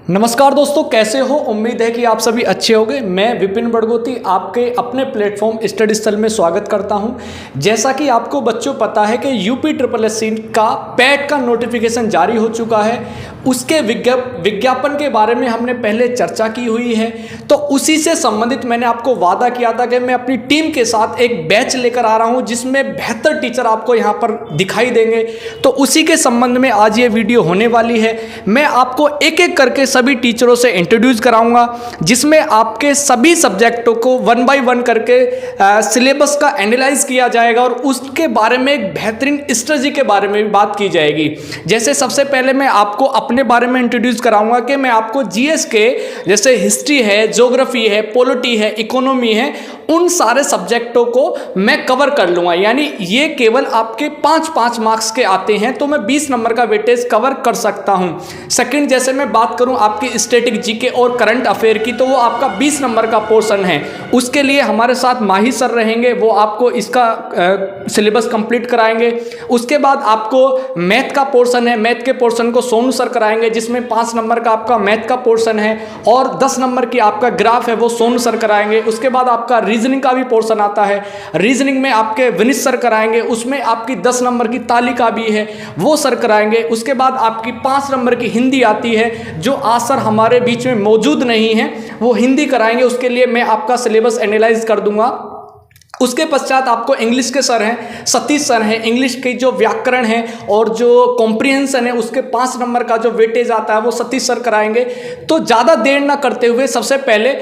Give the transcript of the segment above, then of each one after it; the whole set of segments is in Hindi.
नमस्कार दोस्तों, कैसे हो? उम्मीद है कि आप सभी अच्छे होंगे। मैं विपिन बड़गोती आपके अपने प्लेटफॉर्म स्टडी स्थल में स्वागत करता हूं। जैसा कि आपको बच्चों पता है कि यूपी SSSC का पैट का नोटिफिकेशन जारी हो चुका है। उसके विज्ञापन के बारे में हमने पहले चर्चा की हुई है, तो उसी से संबंधित मैंने आपको वादा किया था कि मैं अपनी टीम के साथ एक बैच लेकर आ रहा हूं जिसमें बेहतर टीचर आपको यहां पर दिखाई देंगे। तो उसी के संबंध में आज ये वीडियो होने वाली है। मैं आपको एक एक करके सभी टीचरों से इंट्रोड्यूस कराऊंगा, जिसमें आपके सभी सब्जेक्टों को 1 बाय 1 करके सिलेबस का एनालाइज किया जाएगा और उसके बारे में एक बेहतरीन स्ट्रेटजी के बारे में भी बात की जाएगी। जैसे सबसे पहले मैं आपको अपने बारे में इंट्रोड्यूस कराऊंगा कि मैं आपको जीएस के जैसे हिस्ट्री है, ज्योग्राफी है, पॉलिटी है, इकोनॉमी है, उन सारे सब्जेक्टों को मैं कवर कर लूंगा। यानी ये केवल आपके 5-5 मार्क्स के आते हैं, तो मैं 20 नंबर का वेटेज कवर कर सकता हूं। सेकंड, जैसे मैं बात करूं आपकी स्टैटिक जीके और करंट अफेयर की, तो वो आपका 20 नंबर का पोर्शन है। उसके लिए हमारे साथ माही सर रहेंगे, वो आपको इसका सिलेबस कंप्लीट कराएंगे। उसके बाद आपको मैथ का पोर्शन है, मैथ के पोर्शन को सोनू सर कराएंगे, जिसमें 5 नंबर का आपका मैथ का पोर्शन है और 10 नंबर की आपका ग्राफ है, वो सोनू सर कराएंगे। उसके बाद आपका रीजनिंग का भी पोर्शन आता है, रीजनिंग में आपके विनीत सर कराएंगे, उसमें आपकी 10 नंबर की तालिका भी है, वो सर कराएंगे। उसके बाद आपकी 5 नंबर की हिंदी आती है, जो आज सर हमारे बीच में मौजूद नहीं है, वो हिंदी कराएंगे। उसके लिए मैं आपका सिलेबस एनालाइज कर दूंगा। उसके पश्चात आपको इंग्लिश के सर हैं, सतीश सर हैं। इंग्लिश के जो व्याकरण है और जो कॉम्प्रिहेंशन है, उसके 5 नंबर का जो वेटेज आता है, वो सतीश सर कराएंगे। तो ज़्यादा देर ना करते हुए सबसे पहले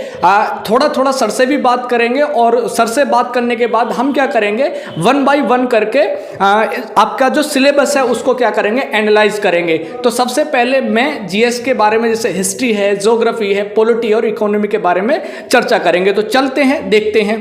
थोड़ा सर से भी बात करेंगे, और सर से बात करने के बाद हम क्या करेंगे, 1 बाय 1 करके आपका जो सिलेबस है उसको क्या करेंगे, एनालाइज करेंगे। तो सबसे पहले मैं जीएस के बारे में, जैसे हिस्ट्री है, ज्योग्राफी है, पॉलिटी और इकोनॉमी के बारे में चर्चा करेंगे। तो चलते हैं, देखते हैं।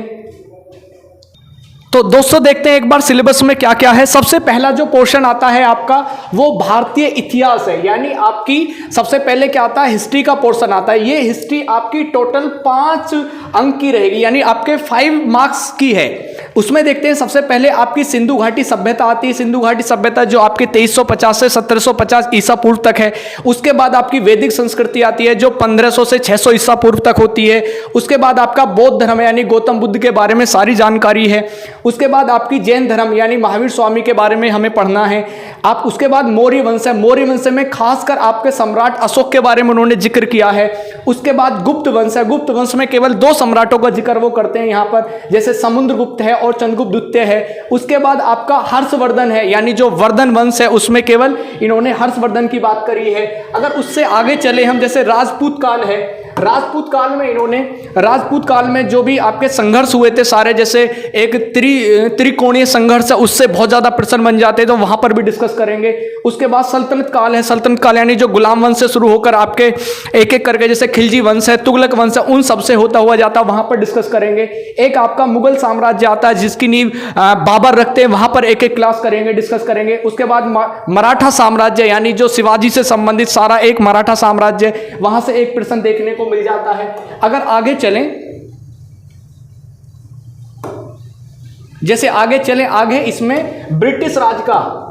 तो दोस्तों देखते हैं एक बार सिलेबस में क्या क्या है। सबसे पहला जो पोर्शन आता है आपका, वो भारतीय इतिहास है। यानी आपकी सबसे पहले क्या आता है, हिस्ट्री का पोर्शन आता है। ये हिस्ट्री आपकी टोटल 5 अंक की रहेगी, यानी आपके 5 मार्क्स की है। उसमें देखते हैं सबसे पहले आपकी सिंधु घाटी सभ्यता आती है। सिंधु घाटी सभ्यता जो आपके 2350 से 1750 ईसा पूर्व तक है। उसके बाद आपकी वैदिक संस्कृति आती है, जो 1500 से 600 ईसा पूर्व तक होती है। उसके बाद आपका बौद्ध धर्म यानी गौतम बुद्ध के बारे में सारी जानकारी है। उसके बाद आपकी जैन धर्म यानी महावीर स्वामी के बारे में हमें पढ़ना है। आप उसके बाद मौर्य वंश है, मौर्य वंश में खासकर आपके सम्राट अशोक के बारे में उन्होंने जिक्र किया है। उसके बाद गुप्त वंश है, गुप्त वंश में केवल 2 सम्राटों का जिक्र वो करते हैं यहाँ पर, जैसे समुद्रगुप्त है और चंद्रगुप्त द्वितीय है। उसके बाद आपका हर्षवर्धन है, यानी जो वर्धन वंश है, उसमें केवल इन्होंने हर्षवर्धन की बात करी है। अगर उससे आगे चले हम, जैसे राजपूत काल है, राजपूत काल में इन्होंने, राजपूत काल में जो भी आपके संघर्ष हुए थे सारे, जैसे एक त्रिकोणीय संघर्ष है, उससे बहुत ज्यादा प्रश्न बन जाते हैं, तो वहां पर भी डिस्कस करेंगे। उसके बाद सल्तनत काल है, सल्तनत काल यानी जो गुलाम वंश से शुरू होकर आपके एक एक करके, जैसे खिलजी वंश है, तुगलक वंश है, उन सबसे होता हुआ जाता है, वहां पर डिस्कस करेंगे। एक आपका मुगल साम्राज्य आता है, जिसकी नींव बाबर रखते हैं, वहां पर एक एक क्लास करेंगे, डिस्कस करेंगे। उसके बाद मराठा साम्राज्य, यानी जो शिवाजी से संबंधित सारा एक मराठा साम्राज्य, वहां से एक प्रश्न देखने को मिल जाता है। अगर आगे चलें, जैसे आगे चलें, आगे इसमें ब्रिटिश राज का,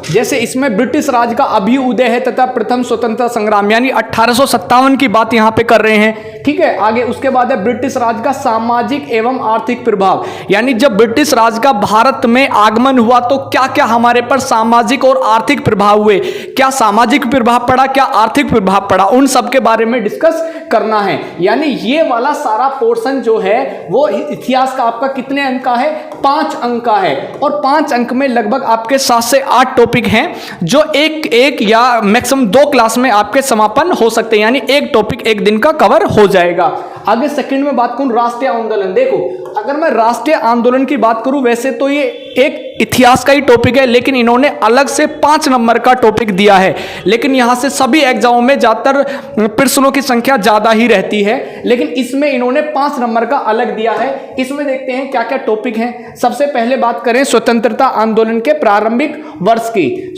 जैसे इसमें ब्रिटिश राज का अभ्युदय है तथा प्रथम स्वतंत्रता संग्राम, यानी 1857 की बात यहां पे कर रहे हैं। ठीक है, आगे उसके बाद है ब्रिटिश राज का सामाजिक एवं आर्थिक प्रभाव, यानी जब ब्रिटिश राज का भारत में आगमन हुआ तो क्या क्या हमारे पर सामाजिक और आर्थिक प्रभाव हुए, क्या सामाजिक प्रभाव पड़ा, क्या आर्थिक प्रभाव पड़ा, उन सब के बारे में डिस्कस करना है। यानी ये वाला सारा पोर्शन जो है वो इतिहास का आपका कितने अंक का है, 5 अंक का है। और 5 अंक में लगभग आपके 7 से 8 टॉपिक हैं, जो एक या मैक्सिमम 2 क्लास में आपके समापन हो सकते हैं, यानी एक टॉपिक एक दिन का कवर हो जाएगा। आगे सेकंड में बात करूं राष्ट्रीय आंदोलन। देखो, अगर मैं राष्ट्रीय आंदोलन की बात करूं, वैसे तो ये एक इतिहास का ही टॉपिक है, लेकिन इन्होंने अलग से 5 नंबर का टॉपिक दिया है। लेकिन यहां से सभी एग्जामों में ज्यादातर प्रश्नों की संख्या ज्यादा ही रहती है, लेकिन इसमें इन्होंने 5 नंबर का अलग दिया है। इसमें देखते हैं क्या क्या टॉपिक हैं। सबसे पहले बात करें स्वतंत्रता आंदोलन के प्रारंभिक वर्ष की।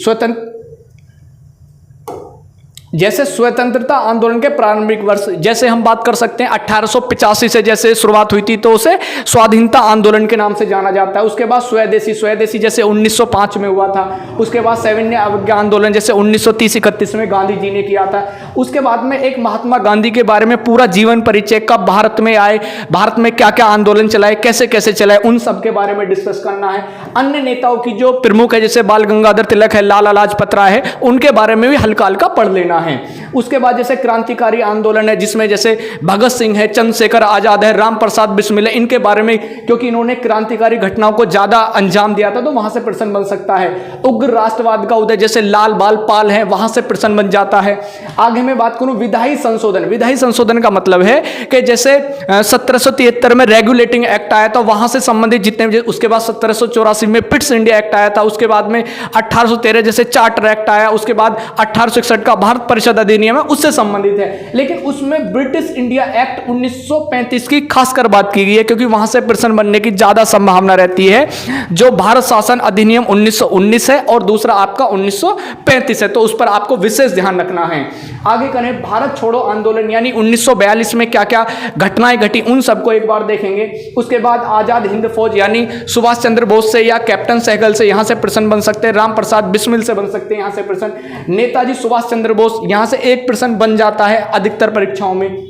जैसे स्वतंत्रता आंदोलन के प्रारंभिक वर्ष, जैसे हम बात कर सकते हैं 1885 से जैसे शुरुआत हुई थी तो उसे स्वाधीनता आंदोलन के नाम से जाना जाता है। उसके बाद स्वदेशी जैसे 1905 में हुआ था। उसके बाद सविनय अवज्ञा आंदोलन जैसे 1930-31 में गांधी जी ने किया था। उसके बाद में एक महात्मा गांधी के बारे में पूरा जीवन परिचय, कब भारत में आए, भारत में क्या क्या आंदोलन चलाए, कैसे कैसे चलाए, उन सब के बारे में डिस्कस करना है। अन्य नेताओं की जो प्रमुख है जैसे बाल गंगाधर तिलक है, लाला लाजपत राय है, उनके बारे में भी हल्का हल्का पढ़ लेना है। उसके बाद जैसे क्रांतिकारी आंदोलन है जिसमें जैसे भगत सिंह है, चंद्रशेखर आजाद है, राम प्रसाद बिस्मिल है, इनके बारे में क्योंकि इन्होंने क्रांतिकारी घटनाओं को ज्यादा अंजाम दिया था तो वहां से प्रश्न बन सकता है। उग्र राष्ट्रवाद का उदय जैसे लाल बाल पाल है, वहां से प्रश्न बन जाता है। आगे मैं बात करूं विधायी संशोधन। विधायी संशोधन का मतलब है कि जैसे 1773 में रेगुलेटिंग एक्ट आया था, वहां से संबंधित जितने, उसके बाद 1784 में पिट्स इंडिया एक्ट आया था, उसके बाद में 1813 जैसे चार्टर एक्ट आया, उसके बाद 1861 का भारत परिषद अधिनियम है, उससे संबंधित है। लेकिन उसमें ब्रिटिश इंडिया एक्ट 1935 की खासकर बात की गई है क्योंकि वहां से प्रश्न बनने की ज्यादा संभावना रहती है। जो भारत शासन अधिनियम 1919 है और दूसरा आपका 1935 है, तो उस पर आपको विशेष ध्यान रखना है। आगे करें भारत छोड़ो आंदोलन यानी 1942 में क्या क्या घटनाएं घटी उन सबको एक बार देखेंगे। उसके बाद आजाद हिंद फौज यानी सुभाष चंद्र बोस से या कैप्टन सहगल से यहां से प्रश्न बन सकते हैं, राम प्रसाद बिस्मिल से बन सकते हैं यहां से प्रश्न, नेताजी सुभाष चंद्र बोस यहां से एक प्रश्न बन जाता है अधिकतर परीक्षाओं में।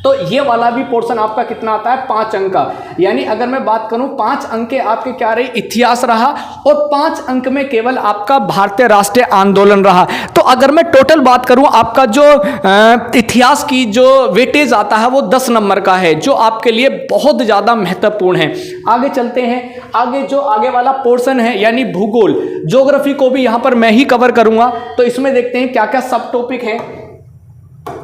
तो ये वाला भी पोर्शन आपका कितना आता है, 5 अंक का। यानी अगर मैं बात करूं 5 अंक के आपके क्या रहे, इतिहास रहा, और 5 अंक में केवल आपका भारतीय राष्ट्रीय आंदोलन रहा। तो अगर मैं टोटल बात करूं आपका जो इतिहास की जो वेटेज आता है वो 10 नंबर का है, जो आपके लिए बहुत ज्यादा महत्वपूर्ण है। आगे चलते हैं, आगे जो आगे वाला पोर्शन है यानी भूगोल, ज्योग्राफी को भी यहां पर मैं ही कवर करूंगा। तो इसमें देखते हैं क्या क्या सब टॉपिक हैं।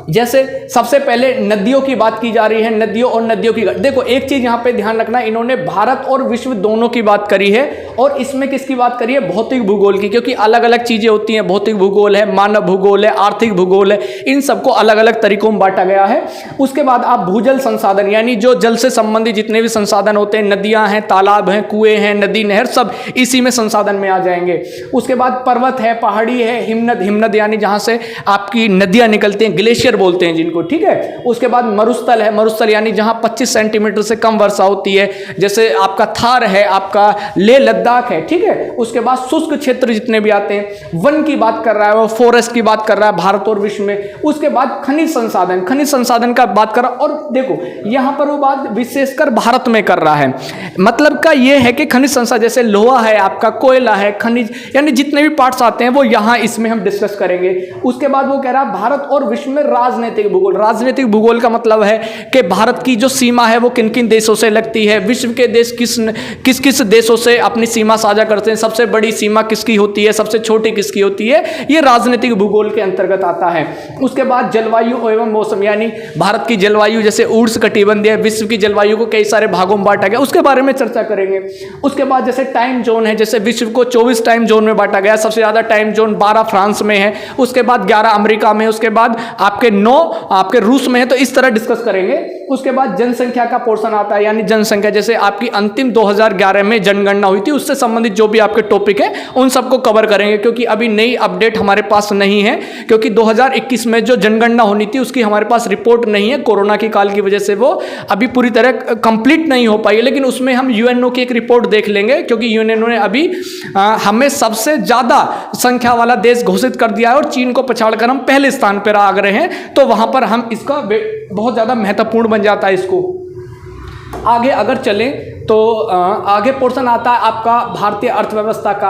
जैसे सबसे पहले नदियों की बात की जा रही है, नदियों और नदियों की, देखो एक चीज यहां पे ध्यान रखना, इन्होंने भारत और विश्व दोनों की बात करी है और इसमें किसकी बात करी है, भौतिक भूगोल की, क्योंकि अलग अलग चीजें होती हैं। भौतिक भूगोल है, मानव भूगोल है, आर्थिक भूगोल है, इन सबको अलग अलग तरीकों में बांटा गया है। उसके बाद आप भूजल संसाधन यानी जो जल से संबंधित जितने भी संसाधन होते हैं, नदियां हैं, तालाब हैं, कुएं हैं, नदी नहर, सब इसी में संसाधन में आ जाएंगे। उसके बाद पर्वत है, पहाड़ी है, हिमनद, हिमनद यानी जहां से आपकी नदियां निकलती हैं, ग्लेशियर बोलते हैं जिनको, ठीक है। उसके बाद मरुस्थल है, मरुस्थल यानी जहां 25 सेंटीमीटर से कम वर्षा होती है, जैसे आपका थार है, आपका लेह लद्दाख है, ठीक है। उसके बाद शुष्क क्षेत्र जितने भी आते हैं, वन की बात कर रहा है वो, फॉरेस्ट की बात कर रहा है भारत और विश्व में। उसके बाद खनिज संसाधन, खनिज संसाधन का बात कर रहा है, और देखो यहां पर वो बात विशेषकर भारत में कर रहा है। मतलब का ये है कि खनिज संसाधन जैसे लोहा है, आपका कोयला है, खनिज यानी जितने भी पार्ट्स आते हैं वो यहां इसमें हम डिस्कस करेंगे। उसके बाद वो कह रहा है भारत और विश्व में राजनीतिक भूगोल। राजनीतिक भूगोल का मतलब है कि भारत की जो सीमा है वो किन किन देशों से लगती है, विश्व के देश किस किस देशों से अपनी सीमा साझा करते हैं, सबसे बड़ी सीमा किसकी होती है, सबसे छोटी किसकी होती है, ये राजनीतिक भूगोल के अंतर्गत आता है। उसके बाद जलवायु एवं मौसम यानी भारत की जलवायु जैसे उष्णकटिबंधीय, विश्व की जलवायु को कई सारे भागों में बांटा गया, उसके बारे में चर्चा करेंगे। उसके बाद जैसे टाइम जोन है, जैसे विश्व को 24 टाइम जोन में बांटा गया, सबसे ज्यादा टाइम जोन 12 फ्रांस में है, उसके बाद 11 अमेरिका में, उसके बाद आपके 9 आपके रूस में है, तो इस तरह डिस्कस करेंगे। उसके बाद जनसंख्या का पोर्शन आता है यानी जनसंख्या जैसे आपकी अंतिम 2011 में जनगणना हुई थी, उससे संबंधित जो भी आपके टॉपिक है उन सबको कवर करेंगे, क्योंकि अभी नई अपडेट हमारे पास नहीं है, क्योंकि 2021 में जो जनगणना होनी थी उसकी हमारे पास रिपोर्ट नहीं है, कोरोना की काल की वजह से वो अभी पूरी तरह कंप्लीट नहीं हो पाई है। लेकिन उसमें हम यूएनओ की एक रिपोर्ट देख लेंगे, क्योंकि यूएनओ ने अभी हमें सबसे ज्यादा संख्या वाला देश घोषित कर दिया है और चीन को पछाड़कर हम पहले स्थान पर आ गए हैं, तो वहां पर हम इसका बहुत ज्यादा महत्वपूर्ण बन जाता है इसको। आगे अगर चलें तो आगे पोर्शन आता है आपका भारतीय अर्थव्यवस्था का।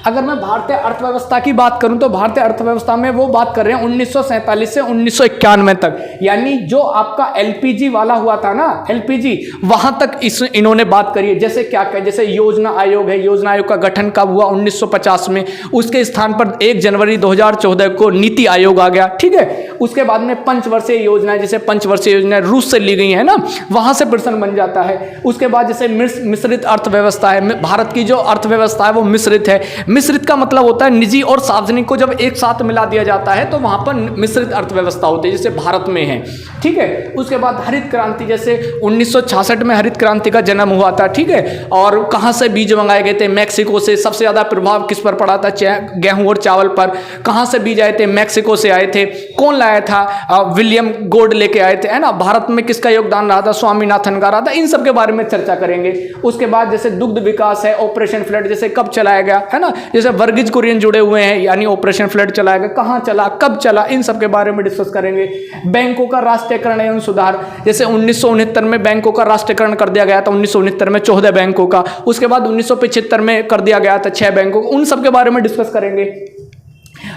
अगर मैं भारतीय अर्थव्यवस्था की बात करूं तो भारतीय अर्थव्यवस्था में वो बात कर रहे हैं 1947 से 1991 तक, यानी जो आपका एलपीजी वाला हुआ था ना, एलपीजी, वहां तक इन्होंने बात करी है। जैसे क्या क्या, जैसे योजना आयोग है, योजना आयोग का गठन कब हुआ, 1950 में, उसके स्थान पर 1 जनवरी 2014 को नीति आयोग आ गया, ठीक है। उसके बाद में पंचवर्षीय योजना, जैसे पंचवर्षीय योजना रूस से ली गई है ना, वहां से प्रश्न बन जाता है। उसके बाद जैसे मिश्रित अर्थव्यवस्था है। भारत की जो अर्थव्यवस्था है वो मिश्रित है। मिश्रित का मतलब होता है निजी और सार्वजनिक को जब एक साथ मिला दिया जाता है तो वहां पर मिश्रित अर्थव्यवस्था होती है, जैसे भारत में है। ठीक है, उसके बाद हरित क्रांति, जैसे 1966 में हरित क्रांति का जन्म हुआ था। ठीक है, और कहां से बीज मंगाए गए थे? मैक्सिको से। सबसे ज्यादा प्रभाव किस पर पड़ा था? गेहूं और चावल पर। कहां से बीज आए थे? मैक्सिको से आए थे। कौन लाया था? विलियम गोड लेके आए थे, है ना। भारत में किसका योगदान रहा था? स्वामीनाथन का रहा था। इन सब के बारे में चर्चा करेंगे। उसके बाद जैसे दुग्ध विकास है, ऑपरेशन फ्लड, जैसे कब चलाया गया, है ना। जैसे वर्गीज कुरियन जुड़े हुए हैं, यानी ऑपरेशन फ्लड चलाया गया, कहां चला, कब चला, इन सब के बारे में डिस्कस करेंगे। बैंकों का राष्ट्रीयकरण एवं सुधार, जैसे 1969 में बैंकों का राष्ट्रीयकरण कर दिया गया था। 1969 में 14 बैंकों का। उसके बाद 1975 में कर दिया गया था 6 बैंकों का। उन सब के बारे में डिस्कस करेंगे।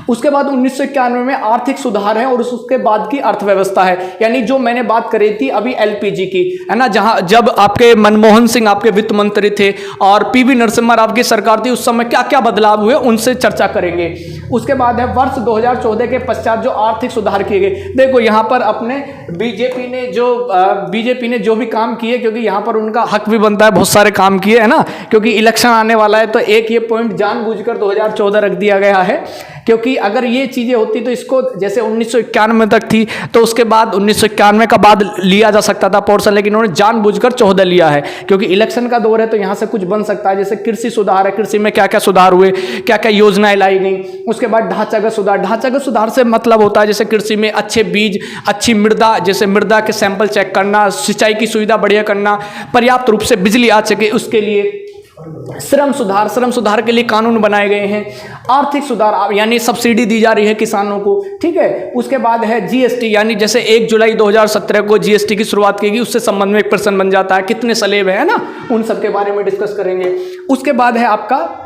उसके बाद 1991 में आर्थिक सुधार है और उसके बाद की अर्थव्यवस्था है, यानी जो मैंने बात करी थी अभी एलपीजी की, है ना, जहां जब आपके मनमोहन सिंह आपके वित्त मंत्री थे और पीवी नरसिम्हा राव की सरकार थी, उस समय क्या क्या बदलाव हुए उनसे चर्चा करेंगे। उसके बाद है वर्ष 2014 के पश्चात जो आर्थिक सुधार किए गए। देखो यहां पर अपने बीजेपी ने जो भी काम किए, क्योंकि यहां पर उनका हक भी बनता है, बहुत सारे काम किए, है ना, क्योंकि इलेक्शन आने वाला है तो एक ये पॉइंट जानबूझकर 2014 रख दिया गया है, क्योंकि अगर ये चीजें होती तो इसको जैसे 1991 तक थी तो उसके बाद 1991 का बाद लिया जा सकता था पोर्शन, लेकिन उन्होंने जानबूझकर 14 लिया है क्योंकि इलेक्शन का दौर है तो यहां से कुछ बन सकता है। जैसे कृषि सुधार है, कृषि में क्या क्या सुधार हुए, क्या क्या योजनाएं लाई गई। उसके बाद ढांचागत सुधार, ढांचागत सुधार से मतलब होता है जैसे कृषि में अच्छे बीज, अच्छी मृदा, जैसे मृदा के सैंपल चेक करना, सिंचाई की सुविधा बढ़िया करना, पर्याप्त रूप से बिजली आ सके उसके लिए। श्रम सुधार, श्रम सुधार के लिए कानून बनाए गए हैं। आर्थिक सुधार यानी सब्सिडी दी जा रही है किसानों को। ठीक है, उसके बाद है जीएसटी, यानी जैसे 1 जुलाई 2017 को जीएसटी की शुरुआत की गई, उससे संबंध में एक प्रश्न बन जाता है, कितने स्लेब है ना, उन सब के बारे में डिस्कस करेंगे। उसके बाद है आपका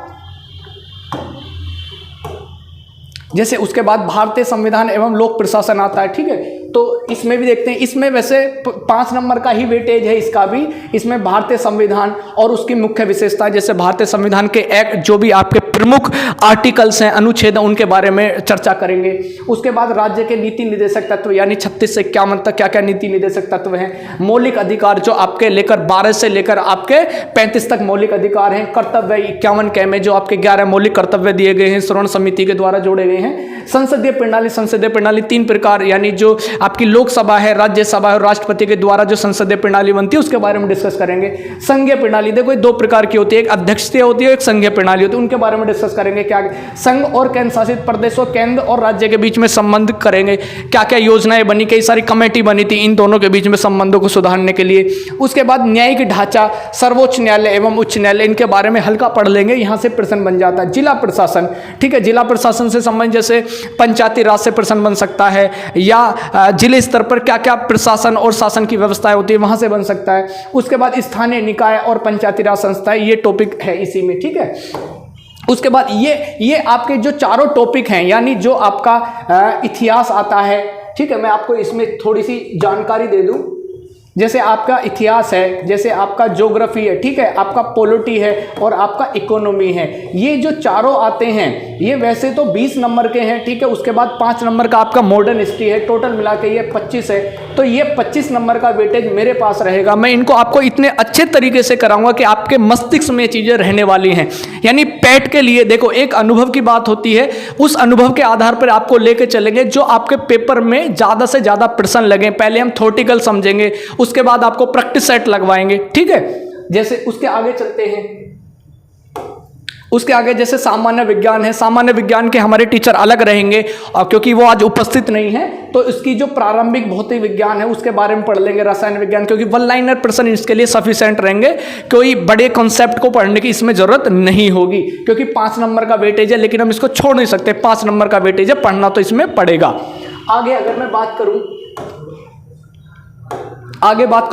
जैसे उसके बाद भारतीय संविधान एवं लोक प्रशासन आता है। ठीक है, तो इसमें भी देखते हैं, इसमें वैसे 5 नंबर का ही वेटेज है इसका भी। इसमें भारतीय संविधान और उसकी मुख्य विशेषता, जैसे भारतीय संविधान के एक्ट जो भी आपके प्रमुख आर्टिकल्स हैं, अनुच्छेद, उनके बारे में चर्चा करेंगे। उसके बाद राज्य के नीति निर्देशक तत्व, यानी 36 से 51 तक क्या क्या नीति निर्देशक तत्व हैं। मौलिक अधिकार जो आपके 12 से लेकर आपके 35 तक मौलिक अधिकार हैं। कर्तव्य 51 के में जो आपके 11 मौलिक कर्तव्य दिए गए हैं, श्रवण समिति के द्वारा जोड़े गए हैं। संसदीय प्रणाली 3 प्रकार, यानी जो आपकी लोकसभा है, राज्यसभा है और राष्ट्रपति के द्वारा जो संसदीय प्रणाली बनती है उसके बारे में डिस्कस करेंगे। संघीय प्रणाली देखो 2 प्रकार की होती है, एक अध्यक्षीय होती है, एक संघीय प्रणाली होती है, उनके बारे में डिस्कस करेंगे। क्या संघ और केंद्र शासित प्रदेशों, केंद्र और राज्य के बीच में संबंध करेंगे, क्या क्या योजनाएं बनी, कई सारी कमेटी बनी थी इन दोनों के बीच में संबंधों को सुधारने के लिए। उसके बाद न्यायिक ढांचा, सर्वोच्च न्यायालय एवं उच्च न्यायालय, इनके बारे में हल्का पढ़ लेंगे, यहां से प्रश्न बन जाता है। जिला प्रशासन, ठीक है, जिला प्रशासन से संबंध जैसे पंचायती राज से प्रश्न बन सकता है, या जिले स्तर पर क्या क्या प्रशासन और शासन की व्यवस्थाएं होती है वहां से बन सकता है। उसके बाद स्थानीय निकाय और पंचायती राज संस्थाएं, ये टॉपिक है इसी में। ठीक है, उसके बाद ये आपके जो चारों टॉपिक हैं, यानी जो आपका इतिहास आता है। ठीक है, मैं आपको इसमें थोड़ी सी जानकारी दे दूं। जैसे आपका इतिहास है, जैसे आपका ज्योग्राफी है, ठीक है, आपका पॉलिटी है और आपका इकोनॉमी है। ये जो चारों आते हैं ये वैसे तो 20 नंबर के हैं। ठीक है, उसके बाद 5 नंबर का आपका मॉडर्न हिस्ट्री है, टोटल मिला के ये 25 है। तो ये 25 नंबर का वेटेज मेरे पास रहेगा। मैं इनको आपको इतने अच्छे तरीके से कराऊंगा कि आपके मस्तिष्क में चीजें रहने वाली हैं। यानी पैट के लिए देखो एक अनुभव की बात होती है, उस अनुभव के आधार पर आपको लेके चलेंगे जो आपके पेपर में ज्यादा से ज्यादा प्रश्न लगे। पहले हम थ्योरेटिकल समझेंगे, उसके बाद आपको प्रैक्टिस सेट लगवाएंगे। ठीक है, जैसे उसके आगे चलते हैं, उसके आगे जैसे सामान्य विज्ञान है, सामान्य विज्ञान के हमारे टीचर अलग रहेंगे और क्योंकि वो आज उपस्थित नहीं है, तो इसकी जो प्रारंभिक भौतिक विज्ञान है उसके बारे में पढ़ लेंगे। रसायन विज्ञान, क्योंकि 1 लाइनर प्रश्न इसके लिए सफिशिएंट रहेंगे, कोई बड़े कॉन्सेप्ट को पढ़ने की इसमें जरूरत नहीं होगी क्योंकि 5 नंबर का वेटेज है, लेकिन हम इसको छोड़ नहीं सकते। 5 नंबर का वेटेज है, पढ़ना तो इसमें पड़ेगा। आगे अगर मैं बात करूं,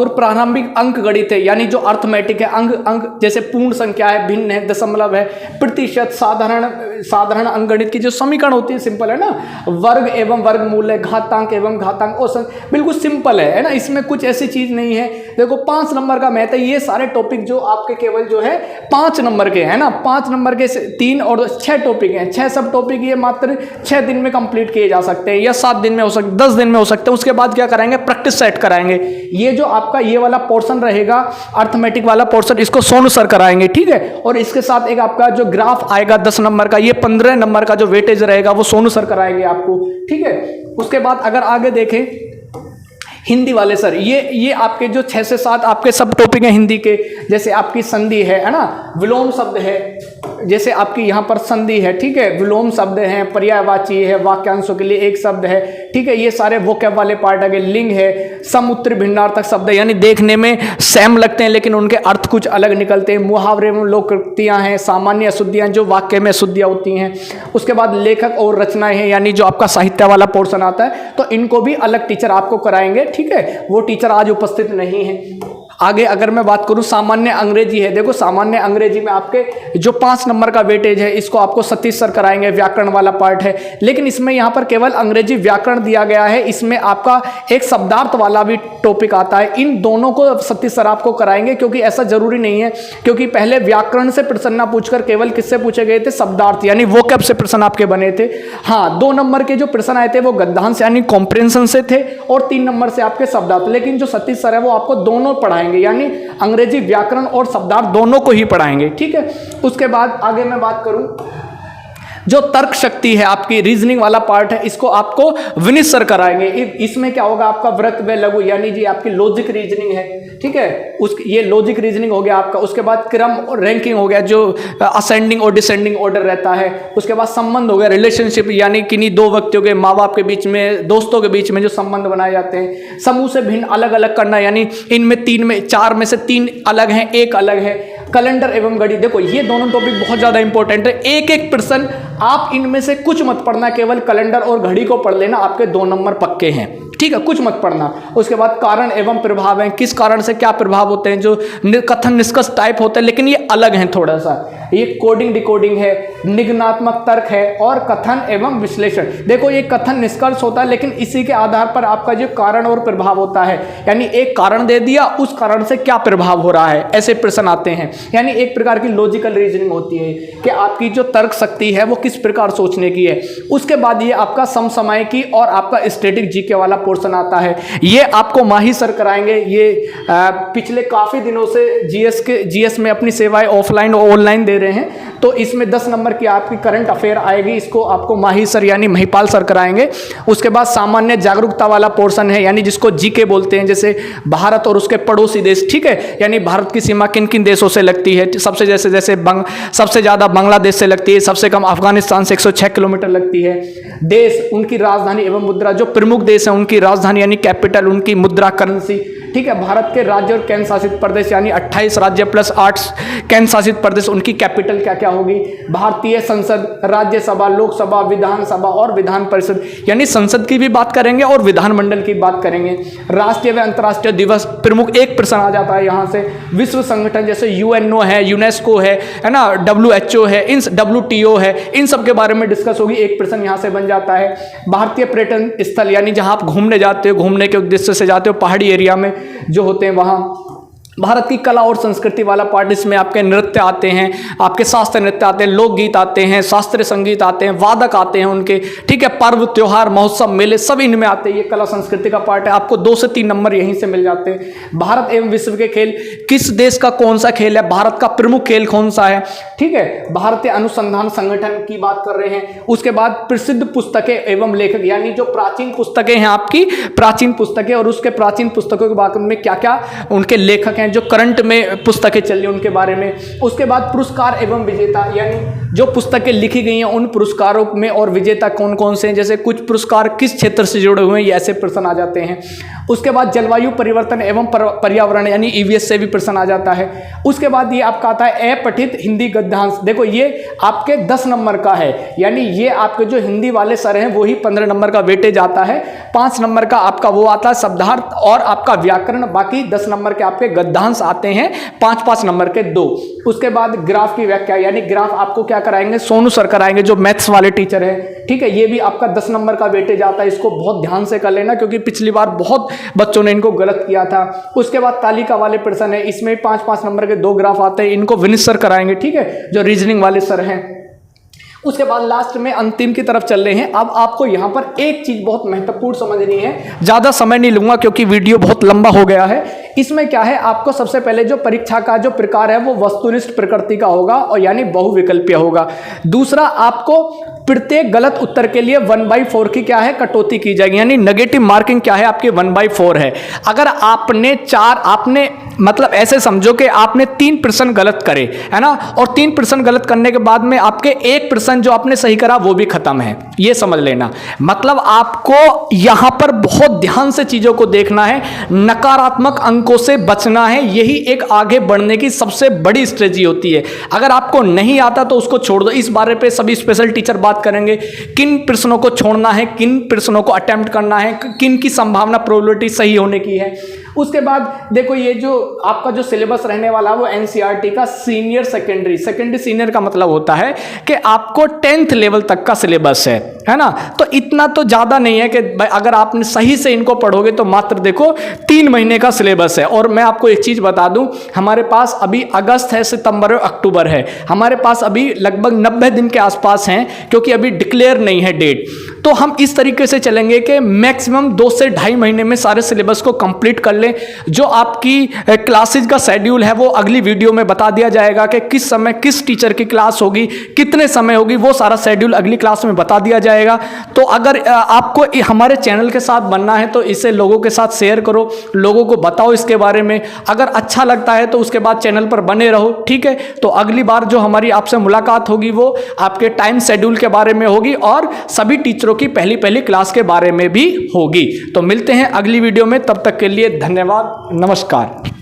प्रारंभिक अंक गणित है, यानी जो अर्थमेटिक है, अंक जैसे पूर्ण संख्या है, भिन्न है, दशमलव है, प्रतिशत, साधारण अंकगणित की जो समीकरण होती है सिंपल है ना, वर्ग एवं वर्गमूल है, घातांक एवं घातांक औसत, बिल्कुल सिंपल है ना, इसमें कुछ ऐसी चीज नहीं है। देखो 5 नंबर का मैथ है। ये सारे टॉपिक जो आपके केवल जो है 5 नंबर के है ना, 5 नंबर के 3 और 6 टॉपिक हैं। 6 सब टॉपिक ये मात्र 6 दिन में कंप्लीट किए जा सकते हैं, या 7 दिन में हो सकते, 10 दिन में हो सकते हैं। उसके बाद क्या कराएंगे, प्रैक्टिस सेट कराएंगे। ये जो आपका ये वाला पोर्शन रहेगा अर्थमेटिक वाला पोर्शन, इसको सोनू सर कराएंगे, ठीक है। और इसके साथ एक आपका जो ग्राफ आएगा 10 नंबर का, ये 15 नंबर का जो वेटेज रहेगा वो सोनू सर कराएंगे आपको, ठीक है। उसके बाद अगर आगे देखें हिंदी वाले सर, ये आपके जो 6 से 7 आपके सब टॉपिक हैं हिंदी के, जैसे आपकी संधि है ना, विलोम शब्द है, जैसे आपकी यहाँ पर संधि है, ठीक है, विलोम शब्द हैं, पर्यायवाची है, वाक्यांशों के लिए एक शब्द है, ठीक है, ये सारे वोकैब वाले पार्ट है। लिंग है, समुद्र भिन्नार्थक शब्द है, यानी देखने में सेम लगते हैं लेकिन उनके अर्थ कुछ अलग निकलते हैं। मुहावरे में लोकोक्तियाँ हैं, सामान्य अशुद्धियाँ जो वाक्य में अशुद्धियाँ होती हैं। उसके बाद लेखक और रचनाएं हैं, यानी जो आपका साहित्य वाला पोर्शन आता है, तो इनको भी अलग टीचर आपको कराएंगे, ठीक है। वो टीचर आज उपस्थित नहीं है। आगे अगर मैं बात करूं सामान्य अंग्रेजी है, देखो सामान्य अंग्रेजी में आपके जो 5 नंबर का वेटेज है, इसको आपको सतीश सर कराएंगे, व्याकरण वाला पार्ट है। लेकिन इसमें यहाँ पर केवल अंग्रेजी व्याकरण दिया गया है, इसमें आपका एक शब्दार्थ वाला भी टॉपिक आता है। इन दोनों को सतीश सर आपको कराएंगे, क्योंकि ऐसा जरूरी नहीं है, क्योंकि पहले व्याकरण से प्रश्न ना पूछकर केवल किससे पूछे गए थे, शब्दार्थ यानी वोकैब से प्रश्न आपके बने थे। हाँ, 2 नंबर के जो प्रश्न आए थे वो गद्यांश यानी कॉम्प्रिहेंशन से थे, और 3 नंबर से आपके शब्दार्थ। लेकिन जो सतीश सर है वो आपको दोनों पढ़ाएंगे, यानी अंग्रेजी व्याकरण और शब्दार्थ दोनों को ही पढ़ाएंगे, ठीक है। उसके बाद आगे मैं बात करूं जो तर्क शक्ति है, आपकी रीजनिंग वाला पार्ट है, इसको आपको विनीत सर कराएंगे। इसमें क्या होगा, आपका वृत्त व लघु यानी जी आपकी लॉजिक रीजनिंग है, ठीक है, ये लॉजिक रीजनिंग हो गया आपका। उसके बाद क्रम और रैंकिंग हो गया, जो असेंडिंग और डिसेंडिंग ऑर्डर रहता है। उसके बाद संबंध हो गया, रिलेशनशिप यानी किन्हीं 2 व्यक्तियों के, माँ बाप के बीच में, दोस्तों के बीच में जो संबंध बनाए जाते हैं। समूह से भिन्न अलग अलग करना, यानी इनमें 4 में से 3 अलग हैं, 1 अलग है। कैलेंडर एवं घड़ी, देखो ये दोनों टॉपिक बहुत ज्यादा इंपॉर्टेंट है। एक प्रश्न आप इनमें से कुछ मत पढ़ना, केवल कैलेंडर और घड़ी को पढ़ लेना, आपके 2 नंबर पक्के हैं, ठीक है, कुछ मत पढ़ना। उसके बाद कारण एवं प्रभाव है, किस कारण से क्या प्रभाव होते हैं, जो कथन निष्कर्ष टाइप होते हैं, लेकिन ये अलग हैं थोड़ा सा। ये कोडिंग डिकोडिंग है, निगमनात्मक तर्क है, और कथन एवं विश्लेषण। देखो ये कथन निष्कर्ष होता है, लेकिन इसी के आधार पर आपका जो कारण और प्रभाव होता है, यानी एक कारण दे दिया, उस कारण से क्या प्रभाव हो रहा है, ऐसे प्रश्न आते हैं। यानी एक प्रकार की लॉजिकल रीजनिंग होती है कि आपकी जो तर्क शक्ति है वो किस प्रकार सोचने की है। उसके बाद ये आपका समसामयिकी और आपका स्टैटिक जीके वाला पोर्शन आता है, ये आपको माही सर कराएंगे। ये पिछले काफी दिनों से जीएस में अपनी सेवाएं ऑफलाइन और ऑनलाइन दे रहे हैं, तो इसमें 10 नंबर की आपकी करंट अफेयर आएगी, इसको आपको माही सर यानी महिपाल सर कराएंगे। उसके बाद सामान्य जागरूकता वाला पोर्शन है, यानी जिसको जीके बोलते हैं, जैसे भारत और उसके पड़ोसी देश, ठीक है, यानी भारत की सीमा किन किन देशों से लगती है, सबसे सबसे ज्यादा बांग्लादेश से लगती है, सबसे कम अफगानिस्तान से 106 किलोमीटर लगती है। देश, उनकी राजधानी एवं मुद्रा, जो प्रमुख देश है उनकी राजधानी यानी कैपिटल, उनकी मुद्रा करेंसी, ठीक है। भारत के राज्य और केंद्र शासित प्रदेश यानी 28 राज्य प्लस 8 केंद्र शासित प्रदेश, उनकी कैपिटल क्या क्या होगी। भारतीय संसद, राज्यसभा, लोकसभा, विधानसभा और विधान परिषद, यानी संसद की भी बात करेंगे और विधानमंडल की बात करेंगे। राष्ट्रीय व अंतर्राष्ट्रीय दिवस, प्रमुख एक प्रश्न आ जाता है यहाँ से। विश्व संगठन जैसे यूएनओ है, यूनेस्को है ना, WHO है, इन WTO है, इन सब के बारे में डिस्कस होगी, एक प्रश्न यहाँ से बन जाता है। भारतीय पर्यटन स्थल, यानी जहाँ आप घूमने जाते हो, घूमने के उद्देश्य से जाते हो, पहाड़ी एरिया में जो होते हैं वहाँ। भारत की कला और संस्कृति वाला पार्ट, इसमें आपके नृत्य आते हैं, आपके शास्त्रीय नृत्य आते हैं, लोकगीत आते हैं, शास्त्रीय संगीत आते हैं, वादक आते हैं उनके, ठीक है, पर्व त्योहार महोत्सव मेले सब इनमें आते हैं। ये कला संस्कृति का पार्ट है, आपको 2 से 3 नंबर यहीं से मिल जाते हैं। भारत एवं विश्व के खेल, किस देश का कौन सा खेल है, भारत का प्रमुख खेल कौन सा है, ठीक है, भारतीय अनुसंधान संगठन की बात कर रहे हैं। उसके बाद प्रसिद्ध पुस्तकें एवं लेखक, यानी जो प्राचीन पुस्तकें हैं आपकी, प्राचीन पुस्तकें, और उसके प्राचीन पुस्तकों के बारे में क्या क्या उनके लेखक जो करंट में पुस्तकें चल रही उनके बारे में। उसके बाद पुरस्कार एवं विजेता, यानी जो पुस्तकें लिखी गई हैं उन पुरस्कारों में और विजेता कौन कौन से हैं, जैसे कुछ पुरस्कार किस क्षेत्र से जुड़े हुए हैं, ये ऐसे प्रश्न आ जाते हैं। उसके बाद जलवायु परिवर्तन एवं पर्यावरण, यानी EVS से भी प्रश्न आ जाता है। उसके बाद ये आपका आता है अपठित हिंदी गद्यांश, देखो ये आपके 10 नंबर का है, यानी ये आपके जो हिंदी वाले सर हैं वही 15 नंबर का वेटेज आता है। 5 नंबर का आपका वो आता है शब्दार्थ और आपका व्याकरण, बाकी 10 नंबर के आपके गद्यांश आते हैं, 5-5 नंबर के 2। उसके बाद ग्राफ की व्याख्या, यानी ग्राफ आपको क्या कराएंगे, सोनू सर कराएंगे, जो मैथ्स वाले टीचर है, ठीक है। ये भी आपका 10 नंबर का वेटेज आता है, इसको बहुत ध्यान से कर लेना, क्योंकि पिछली बार बहुत बच्चों ने इनको गलत किया था। उसके बाद तालिका वाले प्रश्न है, इसमें 5-5 नंबर के 2 ग्राफ आते हैं, इनको विनीत सर कराएंगे, ठीक है, जो रीजनिंग वाले सर हैं। उसके बाद लास्ट में अंतिम की तरफ चल रहे हैं। अब आपको यहाँ पर एक चीज बहुत महत्वपूर्ण समझनी है, ज्यादा समय नहीं लूंगा क्योंकि वीडियो बहुत लंबा हो गया है। इसमें क्या है, आपको सबसे पहले जो परीक्षा का जो प्रकार है वो वस्तुनिष्ठ प्रकृति का होगा और यानी बहुविकल्पीय होगा। दूसरा, आपको प्रत्येक गलत उत्तर के लिए 1/4 की क्या है, कटौती की जाएगी, यानी नेगेटिव मार्किंग क्या है आपके 1/4 है। अगर आपने मतलब ऐसे समझो कि आपने 3 प्रश्न गलत करे, है ना, और 3 प्रश्न गलत करने के बाद में आपके 1 प्रश्न जो आपने सही करा वो भी खत्म है, ये समझ लेना। मतलब आपको यहां पर बहुत ध्यान से चीजों को देखना है, नकारात्मक अंकों से बचना है, यही एक आगे बढ़ने की सबसे बड़ी स्ट्रेटजी होती है। अगर आपको नहीं आता तो उसको छोड़ दो, इस बारे पे सभी स्पेशल टीचर बात करेंगे, किन प्रश्नों को छोड़ना है, किन प्रश्नों को अटेम्प्ट करना है, किन की संभावना प्रोबेबिलिटी सही होने की है। उसके बाद देखो, ये जो आपका जो सिलेबस रहने वाला है वो एनसीईआरटी का सीनियर सेकेंडरी सीनियर का मतलब होता है कि आपको 10th लेवल तक का सिलेबस है ना। तो इतना तो ज्यादा नहीं है कि अगर आपने सही से इनको पढ़ोगे तो मात्र देखो 3 महीने का सिलेबस है। और मैं आपको एक चीज बता दूं, हमारे पास अभी अगस्त है, सितंबर और अक्टूबर है, हमारे पास अभी लगभग 90 दिन के आसपास हैं, क्योंकि अभी डिक्लेयर नहीं है डेट। तो हम इस तरीके से चलेंगे कि मैक्सिमम 2 से 2.5 महीने में सारे सिलेबस को कंप्लीट कर लें। जो आपकी क्लासेज का शेड्यूल है वो अगली वीडियो में बता दिया जाएगा कि किस समय किस टीचर की क्लास होगी, कितने समय होगी, वो सारा शेड्यूल अगली क्लास में बता दिया जाएगा। तो अगर आपको हमारे चैनल के साथ बनना है तो इसे लोगों के साथ शेयर करो, लोगों को बताओ इसके बारे में। अगर अच्छा लगता है तो उसके बाद चैनल पर बने रहो, ठीक है। तो अगली बार जो हमारी आपसे मुलाकात होगी वो आपके टाइम शेड्यूल के बारे में होगी और सभी टीचरों की पहली क्लास के बारे में भी होगी। तो मिलते हैं अगली वीडियो में, तब तक के लिए धन्यवाद, नमस्कार।